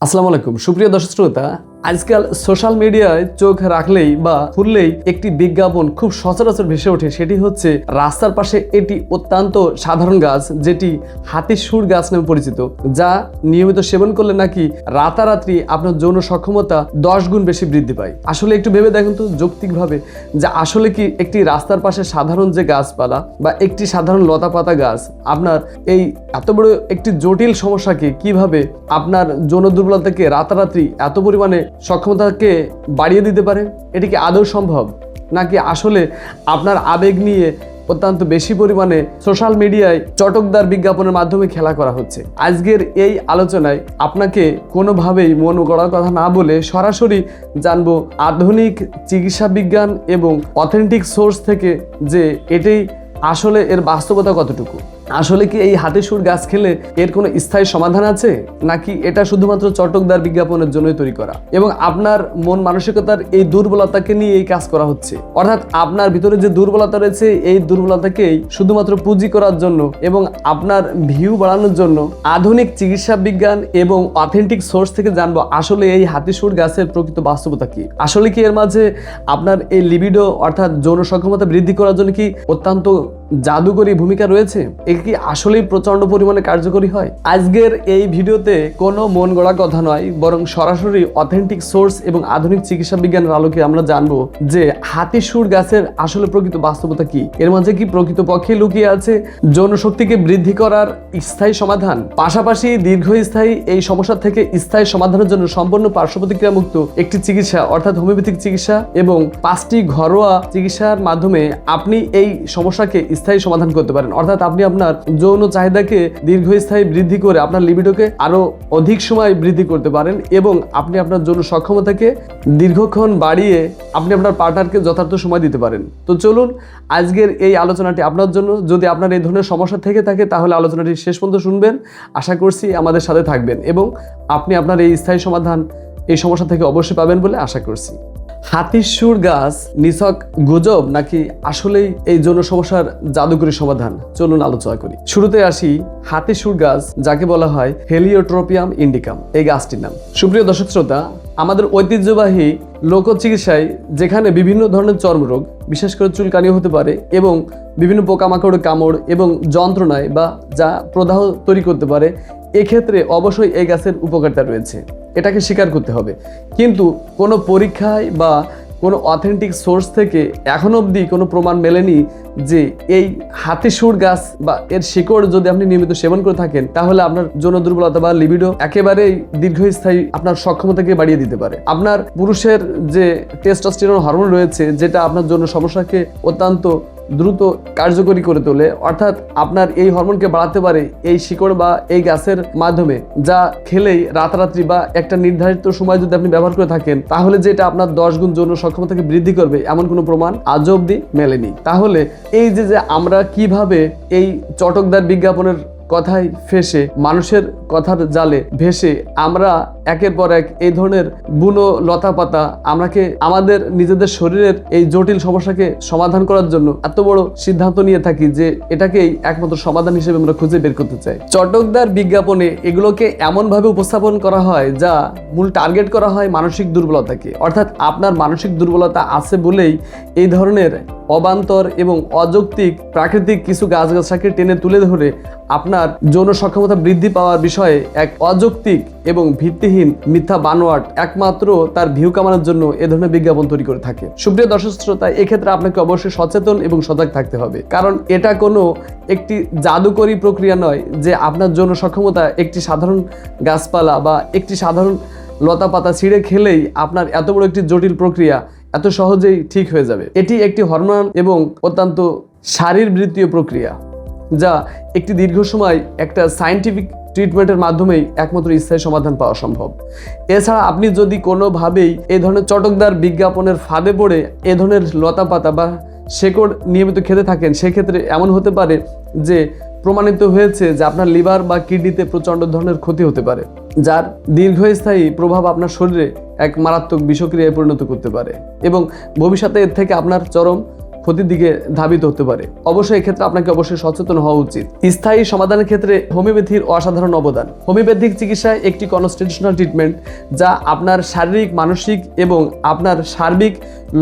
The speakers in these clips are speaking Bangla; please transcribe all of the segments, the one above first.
আসসালামু আলাইকুম সুপ্রিয় দর্শক শ্রোতা, আজকাল সোশ্যাল মিডিয়ায় চোখ রাখলেই বা খুললেই একটি বিজ্ঞাপন খুব সচরাচর ভেসে ওঠে। সেটি হচ্ছে রাস্তার পাশে এটি অত্যন্ত সাধারণ গাছ, যেটি হাতির সুর গাছ নামে পরিচিত, যা নিয়মিত সেবন করলে নাকি রাতারাতি আপনার যৌন সক্ষমতা 10 গুণ বেশি বৃদ্ধি পায়। আসলে একটু ভেবে দেখুন তো যৌক্তিকভাবে, যে আসলে কি একটি রাস্তার পাশে সাধারণ যে গাছপালা বা একটি সাধারণ লতা পাতা গাছ আপনার এই এত বড় একটি জটিল সমস্যাকে কিভাবে আপনার যৌন দুর্বলতাকে রাতারাতি এত পরিমাণে সক্ষমতাকে বাড়িয়ে দিতে পারে? এটি কি আদৌ সম্ভব, নাকি আসলে আপনার আবেগ নিয়ে অত্যন্ত বেশি পরিমাণে সোশ্যাল মিডিয়ায় চটকদার বিজ্ঞাপনের মাধ্যমে খেলা করা হচ্ছে? আজকের এই আলোচনায় আপনাকে কোনোভাবেই মন গড়ার কথা না বলে সরাসরি জানবো আধুনিক চিকিৎসা বিজ্ঞান এবং অথেন্টিক সোর্স থেকে যে এটাই আসলে এর বাস্তবতা কতটুকু। আসলে কি এই হাতির সুর গাছ খেলে এর কোনো স্থায়ী সমাধান আছে, নাকি এটা শুধুমাত্র চটকদার বিজ্ঞাপনের জন্যই তৈরি করা এবং আপনার মন মানসিকতার এই দুর্বলতাকে নিয়ে এই কাজ করা হচ্ছে? অর্থাৎ আপনার ভিতরে যে দুর্বলতা রয়েছে এই দুর্বলতাকেই শুধুমাত্র পুঁজি করার জন্য এবং আপনার ভিউ বাড়ানোর জন্য আধুনিক চিকিৎসা বিজ্ঞান এবং অথেন্টিক সোর্স থেকে জানবো আসলে এই হাতির সুর গাছের প্রকৃত বাস্তবতা কি। আসলে কি এর মাঝে আপনার এই লিবিডো অর্থাৎ যৌন সক্ষমতা বৃদ্ধি করার জন্য কি অত্যন্ত জাদুকরী ভূমিকা রয়েছে? এ কি আসলেই প্রচন্ড পরিমাণে কার্যকরী হয়? আজকের এই ভিডিওতে কোনো মন গড়া কথা নয়, বরং সরাসরি অথেন্টিক সোর্স এবং আধুনিক চিকিৎসা বিজ্ঞানের আলোকে আমরা জানবো যে হাতির সুর গাছের আসলে প্রকৃত বাস্তবতা কি, এর মাঝে কি প্রকৃতপক্ষে লুকিয়ে আছে যৌন শক্তিকে বৃদ্ধি করার স্থায়ী সমাধান, পাশাপাশি দীর্ঘস্থায়ী এই সমস্যা থেকে স্থায়ী সমাধানের জন্য সম্পূর্ণ পার্শ্ব প্রতিক্রিয়া মুক্ত একটি চিকিৎসা অর্থাৎ হোমিওপ্যাথিক চিকিৎসা এবং 5টি ঘরোয়া চিকিৎসার মাধ্যমে আপনি এই সমস্যাকে স্থায়ী সমাধান করতে পারেন। অর্থাৎ আপনি আপনার যৌন চাহিদাকে দীর্ঘস্থায়ী বৃদ্ধি করে আপনার লিবিডোকে আরো অধিক সময় বৃদ্ধি করতে পারেন এবং আপনি আপনার যৌন সক্ষমতাকে দীর্ঘক্ষণ বাড়িয়ে আপনি আপনার পার্টনারকে যথার্থ সময় দিতে পারেন। তো চলুন আজকের এই আলোচনাটি আপনার জন্য। যদি আপনার এই ধরনের সমস্যা থেকে থাকে তাহলে আলোচনাটি শেষ পর্যন্ত শুনবেন। আশা করছি আমাদের সাথে থাকবেন এবং আপনি আপনার এই স্থায়ী সমাধান এই সমস্যা থেকে অবশ্যই পাবেন বলে আশা করছি। হাতির সুর গাছ নিছক গুজব নাকি আসলেই এই যৌন সমস্যার জাদুকরী সমাধান? চলুন আলোচনা করি। শুরুতে আসি হাতির সুর গাছ, যাকে বলা হয় হেলিওট্রোপিয়াম ইন্ডিকাম, এই গাছটির নাম। সুপ্রিয় দর্শক শ্রোতা, আমাদের ঐতিহ্যবাহী লোক চিকিৎসায় যেখানে বিভিন্ন ধরনের চর্মরোগ, বিশেষ করে চুলকানি হতে পারে এবং বিভিন্ন পোকামাকড়ের কামড় এবং যন্ত্রণায় বা যা প্রদাহ তৈরি করতে পারে, এক্ষেত্রে অবশ্যই এই গাছের উপকারিতা রয়েছে, এটাকে স্বীকার করতে হবে। কিন্তু কোনো পরীক্ষায় বা কোনো অথেন্টিক সোর্স থেকে এখনো অবধি কোনো প্রমাণ মেলেনি যে এই হাতির সুর গাছ বা এর শিকড় যদি আপনি নিয়মিত সেবন করে থাকেন তাহলে আপনার যৌন দুর্বলতা বা লিবিডো একেবারেই দীর্ঘস্থায়ী আপনার সক্ষমতাকে বাড়িয়ে দিতে পারে। আপনার পুরুষের যে টেস্টোস্টেরন হরমোন রয়েছে, যেটা আপনার যৌন সমস্যাকে অত্যন্ত দ্রুত কার্যকরী করে তোলে, অর্থাৎ আপনার এই হরমোনকে বাড়াতে পারে এই শিকড় বা এই গাছের মাধ্যমে, যা খেলেই রাতারাত্রি বা একটা নির্ধারিত সময় যদি আপনি ব্যবহার করে থাকেন তাহলে যেটা আপনার 10 গুণ যৌন সক্ষমতাকে বৃদ্ধি করবে এমন কোনো প্রমাণ আজও অবধি মেলেনি। তাহলে এই যে আমরা কিভাবে এই চটকদার বিজ্ঞাপনের কথায় ফেসে মানুষের কথার জালে ভেসে আমরা একের পর এক এই ধরনের বুনো লতা পাতা আমরাকে আমাদের নিজেদের শরীরের এই জটিল সমস্যাকে সমাধান করার জন্য এত বড় সিদ্ধান্ত নিয়ে থাকি যে এটাকেই একমাত্র সমাধান হিসেবে আমরা খুঁজে বের করতে চাই। চটকদার বিজ্ঞাপনে এগুলোকে এমন ভাবে উপস্থাপন করা হয় যা মূল টার্গেট করা হয় মানসিক দুর্বলতাকে, অর্থাৎ আপনার মানসিক দুর্বলতা আছে বলেই এই ধরনের অবান্তর এবং অযৌক্তিক প্রাকৃতিক কিছু গাছগাছাকে টেনে তুলে ধরে আপনার যৌন সক্ষমতা বৃদ্ধি পাওয়ার বিষয়ে এক অযৌক্তিক এবং ভিত্তিহীন মিথ্যা বানোয়াট একমাত্র তার ভিউ কামানোর জন্য এ ধরনের বিজ্ঞাপন তৈরি করে থাকে। সুপ্রিয় দর্শক শ্রোতা, এক্ষেত্রে আপনাকে অবশ্যই সচেতন এবং সজাগ থাকতে হবে, কারণ এটা কোনো একটি জাদুকরী প্রক্রিয়া নয় যে আপনার যৌন সক্ষমতা একটি সাধারণ গাছপালা বা একটি সাধারণ লতা পাতা ছিঁড়ে খেলেই আপনার এত বড় একটি জটিল প্রক্রিয়া এত সহজেই ঠিক হয়ে যাবে। এটি একটি হরমোন এবং অত্যন্ত শারীরবৃত্তীয় প্রক্রিয়া, যা একটি দীর্ঘ সময় একটা সায়েন্টিফিক ট্রিটমেন্টের মাধ্যমেই একমাত্র স্থায়ী সমাধান পাওয়া সম্ভব। এছাড়া আপনি যদি কোনোভাবেই এই ধরনের চটকদার বিজ্ঞাপনের ফাঁদে পড়ে এ ধরনের লতা পাতা বা শেকড় নিয়মিত খেতে থাকেন, সেক্ষেত্রে এমন হতে পারে যে প্রমাণিত হয়েছে যে আপনার লিভার বা কিডনিতে প্রচণ্ড ধরনের ক্ষতি হতে পারে, যার দীর্ঘস্থায়ী প্রভাব আপনার শরীরে এক মারাত্মক বিষক্রিয়ায় পরিণত করতে পারে এবং ভবিষ্যতে এর থেকে আপনার চরম ক্ষতির দিকে ধাবিত হতে পারে। অবশ্যই এক্ষেত্রে আপনাকে অবশ্যই সচেতন হওয়া উচিত। স্থায়ী সমাধানের ক্ষেত্রে হোমিওপ্যাথির অসাধারণ অবদান। হোমিওপ্যাথিক চিকিৎসায় একটি কনস্টিটিউশনাল ট্রিটমেন্ট যা আপনার শারীরিক, মানসিক এবং আপনার সার্বিক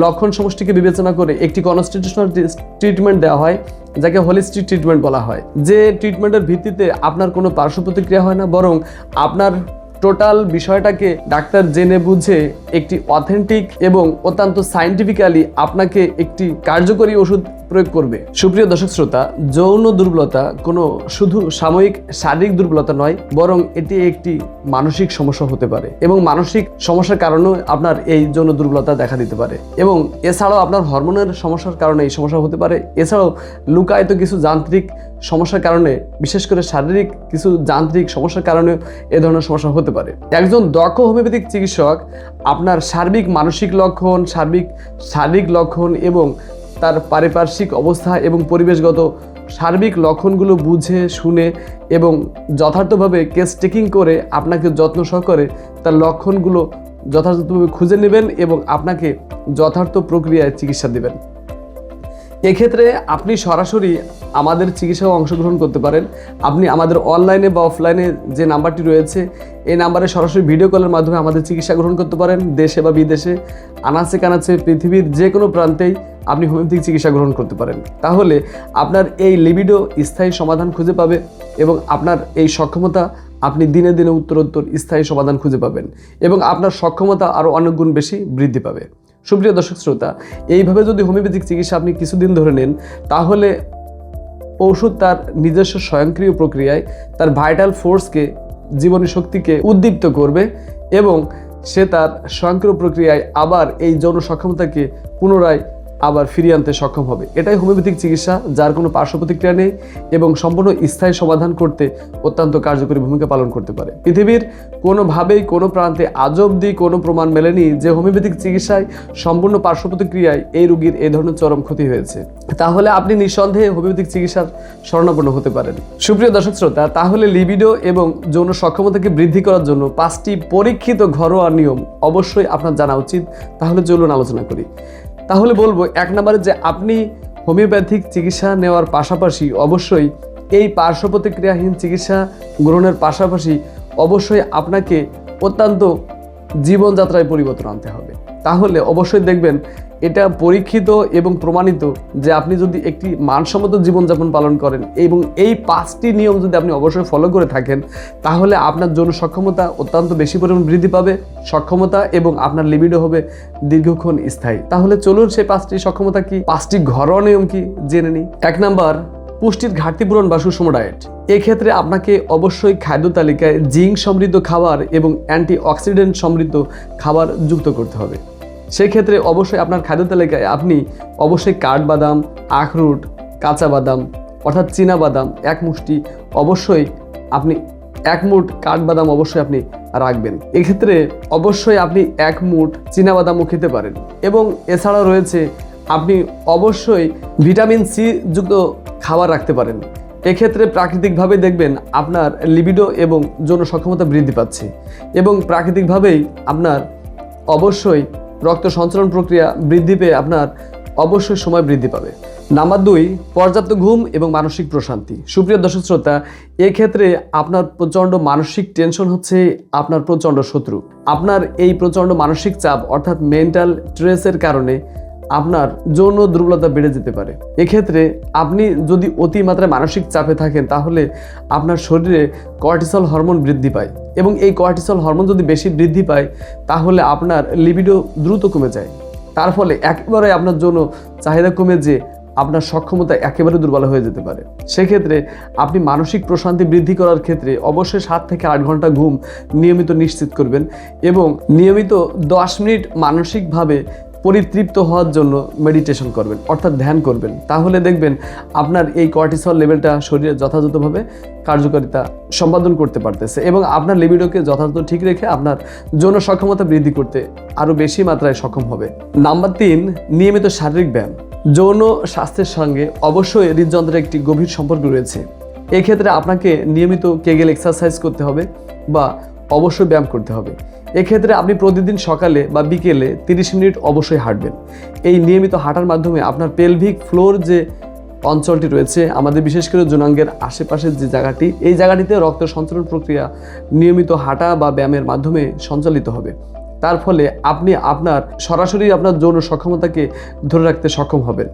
লক্ষণ সমষ্টিকে বিবেচনা করে একটি কনস্টিটিউশনাল ট্রিটমেন্ট দেওয়া হয়, যাকে হোলিস্টিক ট্রিটমেন্ট বলা হয়। যে ট্রিটমেন্টের ভিত্তিতে আপনার কোনো পার্শ্ব প্রতিক্রিয়া হয় না, বরং আপনার টোটাল বিষয়টাকে ডাক্তার জেনে বুঝে একটি অথেন্টিক এবং অত্যন্ত সায়েন্টিফিক্যালি আপনাকে একটি কার্যকরী ওষুধ প্রয়োগ করবে। সুপ্রিয় দর্শক শ্রোতা, যৌন দুর্বলতা কোনো শুধু সাময়িক শারীরিক দুর্বলতা নয়, বরং এটি একটি মানসিক সমস্যা হতে পারে এবং মানসিক সমস্যার কারণেও আপনার এই যৌন দুর্বলতা দেখা দিতে পারে। এবং এছাড়াও আপনার হরমোনের সমস্যার কারণে এই সমস্যা হতে পারে। এছাড়াও লুকায়িত কিছু যান্ত্রিক সমস্যার কারণে, বিশেষ করে শারীরিক কিছু যান্ত্রিক সমস্যার কারণে এ ধরনের সমস্যা হতে পারে। একজন দক্ষ হোমিওপ্যাথিক চিকিৎসক আপনার সার্বিক মানসিক লক্ষণ, শারীরিক লক্ষণ এবং তার পারিপার্শ্বিক অবস্থা এবং পরিবেশগত সার্বিক লক্ষণগুলো বুঝে শুনে এবং যথার্থভাবে কেস টেকিং করে আপনাকে যত্ন সহকারে তার লক্ষণগুলো যথাযথভাবে খুঁজে নেবেন এবং আপনাকে যথার্থ প্রক্রিয়ায় চিকিৎসা দেবেন। এক্ষেত্রে আপনি সরাসরি আমাদের চিকিৎসায় অংশগ্রহণ করতে পারেন। আপনি আমাদের অনলাইনে বা অফলাইনে যে নাম্বারটি রয়েছে এই নাম্বারে সরাসরি ভিডিও কলের মাধ্যমে আমাদের চিকিৎসা গ্রহণ করতে পারেন। দেশে বা বিদেশে, আনাচে কানাচে, পৃথিবীর যে কোনো প্রান্তেই আপনি হোমিওপ্যাথিক চিকিৎসা গ্রহণ করতে পারেন। তাহলে আপনার এই লিবিডো স্থায়ী সমাধান খুঁজে পাবে এবং আপনার এই সক্ষমতা আপনি দিনে দিনে উত্তরোত্তর স্থায়ী সমাধান খুঁজে পাবেন এবং আপনার সক্ষমতা আরও অনেক গুণ বেশি বৃদ্ধি পাবে। সুপ্রিয় দর্শক শ্রোতা, এইভাবে যদি হোমিওপ্যাথিক চিকিৎসা আপনি কিছুদিন ধরে নেন, তাহলে ওষুধ তার নিজস্ব স্বয়ংক্রিয় প্রক্রিয়ায় তার ভাইটাল ফোর্সকে, জীবনী শক্তিকে উদ্দীপ্ত করবে এবং সে তার স্বয়ংক্রিয় প্রক্রিয়ায় আবার এই যৌন সক্ষমতাকে পুনরায় আবার ফিরিয়ে আনতে সক্ষম হবে। এটাই হোমিওপ্যাথিক চিকিৎসা, যার কোনো পার্শ্ব প্রতিক্রিয়া নেই এবং সম্পূর্ণ স্থায়ী সমাধান করতে অত্যন্ত কার্যকরী ভূমিকা পালন করতে পারে। পৃথিবীর কোনোভাবেই কোনো প্রান্তে আজ অবধি কোনো প্রমাণ মেলেনি যে হোমিওপ্যাথিক চিকিৎসায় সম্পূর্ণ পার্শ্ব প্রতিক্রিয়ায় এই রোগীর এই ধরনের চরম ক্ষতি হয়েছে। তাহলে আপনি নিঃসন্দেহে হোমিওপ্যাথিক চিকিৎসার শরণাপন্ন হতে পারেন। সুপ্রিয় দর্শক শ্রোতা, তাহলে লিবিডো এবং যৌন সক্ষমতাকে বৃদ্ধি করার জন্য 5টি পরীক্ষিত ঘরোয়া নিয়ম অবশ্যই আপনার জানা উচিত। তাহলে চলুন আলোচনা করি। তাহলে বলবো 1 নম্বরে যে আপনি হোমিওপ্যাথিক চিকিৎসা নেওয়ার পাশাপাশি অবশ্যই এই পার্শ্ব প্রতিক্রিয়াহীন চিকিৎসা গ্রহণের পাশাপাশি অবশ্যই আপনাকে অত্যন্ত জীবনযাত্রায় পরিবর্তন আনতে হবে। তাহলে অবশ্যই দেখবেন এটা পরীক্ষিত এবং প্রমাণিত যে আপনি যদি একটি মানসম্মত জীবনযাপন পালন করেন এবং এই 5টি নিয়ম যদি আপনি অবশ্যই ফলো করে থাকেন, তাহলে আপনার যৌন সক্ষমতা অত্যন্ত বেশি পরিমাণ বৃদ্ধি পাবে, সক্ষমতা এবং আপনার লিবিডো হবে দীর্ঘক্ষণ স্থায়ী। তাহলে চলুন সেই 5টি সক্ষমতা কি, 5টি ঘরোয়া নিয়ম কি জেনে নিই। 1 নাম্বার, পুষ্টির ঘাটতি পূরণ বা সুষম ডায়েট। এক্ষেত্রে আপনাকে অবশ্যই খাদ্য তালিকায় জিঙ্ক সমৃদ্ধ খাবার এবং অ্যান্টিঅক্সিডেন্ট সমৃদ্ধ খাবার যুক্ত করতে হবে। সেক্ষেত্রে অবশ্যই আপনার খাদ্য তালিকায় আপনি অবশ্যই কাঠবাদাম, আখরোট, কাঁচা বাদাম অর্থাৎ চীনা বাদাম 1 মুষ্টি অবশ্যই আপনি 1 মুঠ কাঠবাদাম অবশ্যই আপনি রাখবেন। এক্ষেত্রে অবশ্যই আপনি 1 মুঠ চীনা বাদামও খেতে পারেন এবং এছাড়াও রয়েছে আপনি অবশ্যই ভিটামিন সি যুক্ত খাবার রাখতে পারেন। এক্ষেত্রে প্রাকৃতিকভাবে দেখবেন আপনার লিবিডো এবং যৌন সক্ষমতা বৃদ্ধি পাচ্ছে এবং প্রাকৃতিকভাবেই আপনার অবশ্যই রক্ত সঞ্চালন প্রক্রিয়া বৃদ্ধি পেয়ে আপনার অবশ্যই সময় বৃদ্ধি পাবে। নাম্বার 2, পর্যাপ্ত ঘুম এবং মানসিক প্রশান্তি। সুপ্রিয় দর্শক শ্রোতা, এক্ষেত্রে আপনার প্রচণ্ড মানসিক টেনশন হচ্ছে আপনার প্রচণ্ড শত্রু। আপনার এই প্রচণ্ড মানসিক চাপ অর্থাৎ মেন্টাল স্ট্রেসের কারণে আপনার যৌন দুর্বলতা বেড়ে যেতে পারে। এক্ষেত্রে আপনি যদি অতিমাত্রায় মানসিক চাপে থাকেন, তাহলে আপনার শরীরে কর্টিসল হরমোন বৃদ্ধি পায় এবং এই কর্টিসল হরমোন যদি বেশি বৃদ্ধি পায়, তাহলে আপনার লিবিডো দ্রুত কমে যায়। তার ফলে একেবারে আপনার যৌন চাহিদা কমে যে আপনার সক্ষমতা একেবারে দুর্বল হয়ে যেতে পারে। সেক্ষেত্রে আপনি মানসিক প্রশান্তি বৃদ্ধি করার ক্ষেত্রে অবশ্যই 7 থেকে 8 ঘন্টা ঘুম নিয়মিত নিশ্চিত করবেন এবং নিয়মিত 10 মিনিট মানসিকভাবে পরিতৃপ্ত হওয়ার জন্য মেডিটেশন করবেন অর্থাৎ ধ্যান করবেন। তাহলে দেখবেন আপনার এই কর্টিসল লেভেলটা শরীরে যথাযথভাবে কার্যকারিতা সম্পাদন করতে পারতেছে এবং আপনার লিবিডোকে যথাযথ ঠিক রেখে আপনার যৌন সক্ষমতা বৃদ্ধি করতে আরও বেশি মাত্রায় সক্ষম হবে। নাম্বার 3, নিয়মিত শারীরিক ব্যায়াম। যৌন স্বাস্থ্যের সঙ্গে অবশ্যই হৃদযন্ত্রের একটি গভীর সম্পর্ক রয়েছে। এক্ষেত্রে আপনাকে নিয়মিত কেগেল এক্সারসাইজ করতে হবে বা অবশ্যই ব্যায়াম করতে হবে। এক্ষেত্রে আপনি প্রতিদিন সকালে বা বিকেলে 30 মিনিট অবশ্যই হাঁটবেন। এই নিয়মিত হাঁটার মাধ্যমে আপনার পেলভিক ফ্লোর যে অঞ্চলটি রয়েছে আমাদের, বিশেষ করে যৌনাঙ্গের আশেপাশের যে জায়গাটি, এই জায়গাটিতে রক্ত সঞ্চালন প্রক্রিয়া নিয়মিত হাঁটা বা ব্যায়ামের মাধ্যমে সঞ্চালিত হবে। তার ফলে আপনি আপনার সরাসরি আপনার যৌন সক্ষমতাকে ধরে রাখতে সক্ষম হবেন।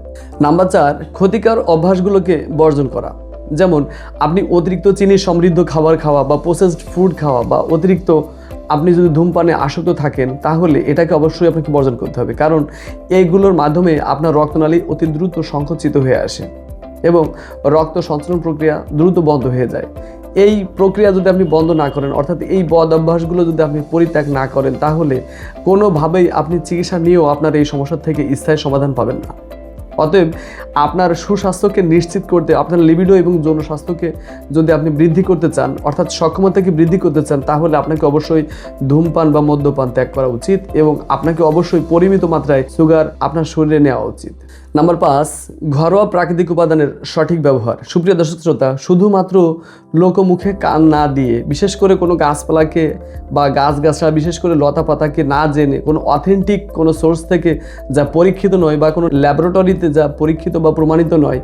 নাম্বার 4, ক্ষতিকর অভ্যাসগুলোকে বর্জন করা। যেমন আপনি অতিরিক্ত চিনি সমৃদ্ধ খাবার খাওয়া বা প্রসেসড ফুড খাওয়া, বা অতিরিক্ত আপনি যদি ধূমপানে আসক্ত থাকেন তাহলে এটাকে অবশ্যই আপনাকে বর্জন করতে হবে, কারণ এইগুলোর মাধ্যমে আপনার রক্তনালী অতি দ্রুত সংকুচিত হয়ে আসে এবং রক্ত সঞ্চালন প্রক্রিয়া দ্রুত বন্ধ হয়ে যায়। এই প্রক্রিয়া যদি আপনি বন্ধ না করেন, অর্থাৎ এই বদ অভ্যাসগুলো যদি আপনি পরিত্যাগ না করেন, তাহলে কোনোভাবেই আপনি চিকিৎসা নিয়েও আপনার এই সমস্যা থেকে স্থায়ী সমাধান পাবেন না। অতএব আপনার সুস্বাস্থ্যকে নিশ্চিত করতে, আপনার লিবিডো এবং যৌন স্বাস্থ্যকে যদি আপনি বৃদ্ধি করতে চান, অর্থাৎ সক্ষমতাকে বৃদ্ধি করতে চান, তাহলে আপনাকে অবশ্যই ধূমপান বা মদ্যপান ত্যাগ করা উচিত এবং আপনাকে অবশ্যই পরিমিত মাত্রায় সুগার আপনার শরীরে নেওয়া উচিত। নাম্বার 5, ঘরোয়া প্রাকৃতিক উপাদানের সঠিক ব্যবহার। সুপ্রিয় দর্শক শ্রোতা, শুধুমাত্র লোকমুখে কান না দিয়ে, বিশেষ করে কোনো গাছপালাকে বা গাছগাছড়া, বিশেষ করে লতা পাতাকে না জেনে, কোনো অথেন্টিক কোনো সোর্স থেকে যা পরীক্ষিত নয় বা কোনো ল্যাবরেটরিতে যা পরীক্ষিত বা প্রমাণিত নয়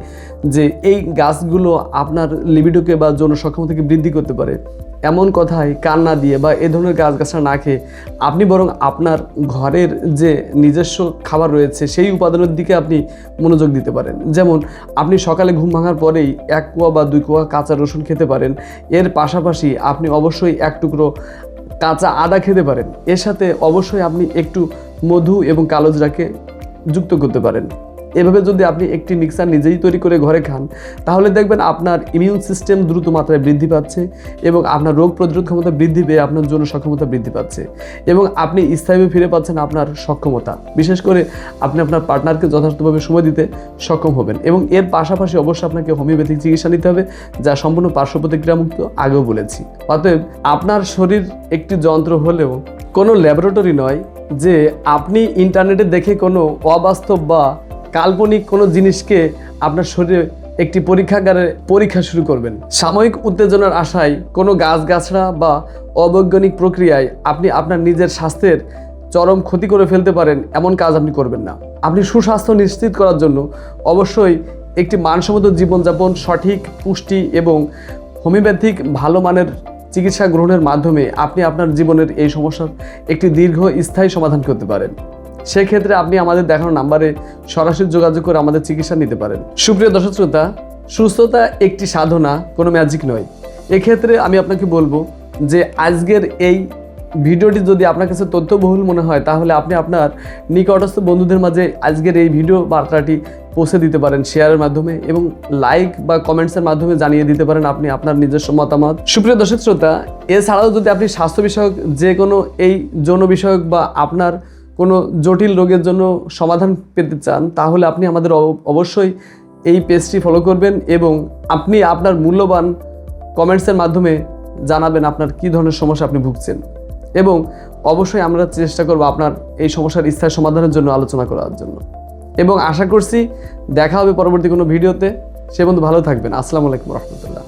যে এই গাছগুলো আপনার লিবিডোকে বা যৌন সক্ষমতাকে বৃদ্ধি করতে পারে, এমন কথায় কান না দিয়ে বা এ ধরনের গাছগাছড়া না খেয়ে আপনি বরং আপনার ঘরের যে নিজস্ব খাবার রয়েছে সেই উপাদানের দিকে আপনি মনোযোগ দিতে পারেন। যেমন আপনি সকালে ঘুম ভাঙার পরেই 1 কোয়া বা 2 কোয়া কাঁচা রসুন খেতে পারেন। এর পাশাপাশি আপনি অবশ্যই 1 টুকরো কাঁচা আদা খেতে পারেন। এর সাথে অবশ্যই আপনি একটু মধু এবং কালোজিরাকে যুক্ত করতে পারেন। এভাবে যদি আপনি একটি মিক্সার নিজেই তৈরি করে ঘরে খান, তাহলে দেখবেন আপনার ইমিউন সিস্টেম দ্রুত মাত্রায় বৃদ্ধি পাচ্ছে এবং আপনার রোগ প্রতিরোধ ক্ষমতা বৃদ্ধি পেয়ে আপনার যৌন সক্ষমতা বৃদ্ধি পাচ্ছে এবং আপনি স্থায়ীভাবে ফিরে পাচ্ছেন আপনার সক্ষমতা। বিশেষ করে আপনি আপনার পার্টনারকে যথাযথভাবে সময় দিতে সক্ষম হবেন এবং এর পাশাপাশি অবশ্যই আপনাকে হোমিওপ্যাথিক চিকিৎসা নিতে হবে, যা সম্পূর্ণ পার্শ্ব প্রতিক্রিয়ামুক্ত, আগেও বলেছি। অতএব আপনার শরীর একটি যন্ত্র হলেও কোনো ল্যাবরেটরি নয় যে আপনি ইন্টারনেটে দেখে কোনো অবাস্তব বা কাল্পনিক কোনো জিনিসকে আপনার শরীরে একটি পরীক্ষাগারে পরীক্ষা শুরু করবেন। সাময়িক উত্তেজনার আশায় কোনো গাছগাছড়া বা অবৈজ্ঞানিক প্রক্রিয়ায় আপনি আপনার নিজের স্বাস্থ্যের চরম ক্ষতি করে ফেলতে পারেন, এমন কাজ আপনি করবেন না। আপনি সুস্বাস্থ্য নিশ্চিত করার জন্য অবশ্যই একটি মানসম্মত জীবনযাপন, সঠিক পুষ্টি এবং হোমিওপ্যাথিক ভালো মানের চিকিৎসা গ্রহণের মাধ্যমে আপনি আপনার জীবনের এই সমস্যার একটি দীর্ঘ স্থায়ী সমাধান করতে পারেন। সেক্ষেত্রে আপনি আমাদের দেখানো নাম্বারে সরাসরি যোগাযোগ করে আমাদের চিকিৎসা নিতে পারেন। সুপ্রিয় দর্শক শ্রোতা, সুস্থতা একটি সাধনা, কোনো ম্যাজিক নয়। এক্ষেত্রে আমি আপনাকে বলবো যে আজকের এই ভিডিওটি যদি আপনার কাছে তথ্যবহুল মনে হয়, তাহলে আপনি আপনার নিকটস্থ বন্ধুদের মাঝে আজকের এই ভিডিও বার্তাটি পৌঁছে দিতে পারেন শেয়ারের মাধ্যমে এবং লাইক বা কমেন্টসের মাধ্যমে জানিয়ে দিতে পারেন আপনি আপনার নিজস্ব মতামত। সুপ্রিয় দর্শক শ্রোতা, এছাড়াও যদি আপনি স্বাস্থ্য বিষয়ক যে কোনো এই যৌন বিষয়ক বা আপনার কোনো জটিল রোগের জন্য সমাধান পেতে চান, তাহলে আপনি আমাদের অবশ্যই এই পেজটি ফলো করবেন এবং আপনি আপনার মূল্যবান কমেন্টসের মাধ্যমে জানাবেন আপনার কী ধরনের সমস্যা আপনি ভুগছেন এবং অবশ্যই আমরা চেষ্টা করব আপনার এই সমস্যার স্থায়ী সমাধানের জন্য আলোচনা করার জন্য। এবং আশা করছি দেখা হবে পরবর্তী কোনো ভিডিওতে। সে বন্ধু ভালো থাকবেন। আসসালামু আলাইকুম রহমতুল্লাহ।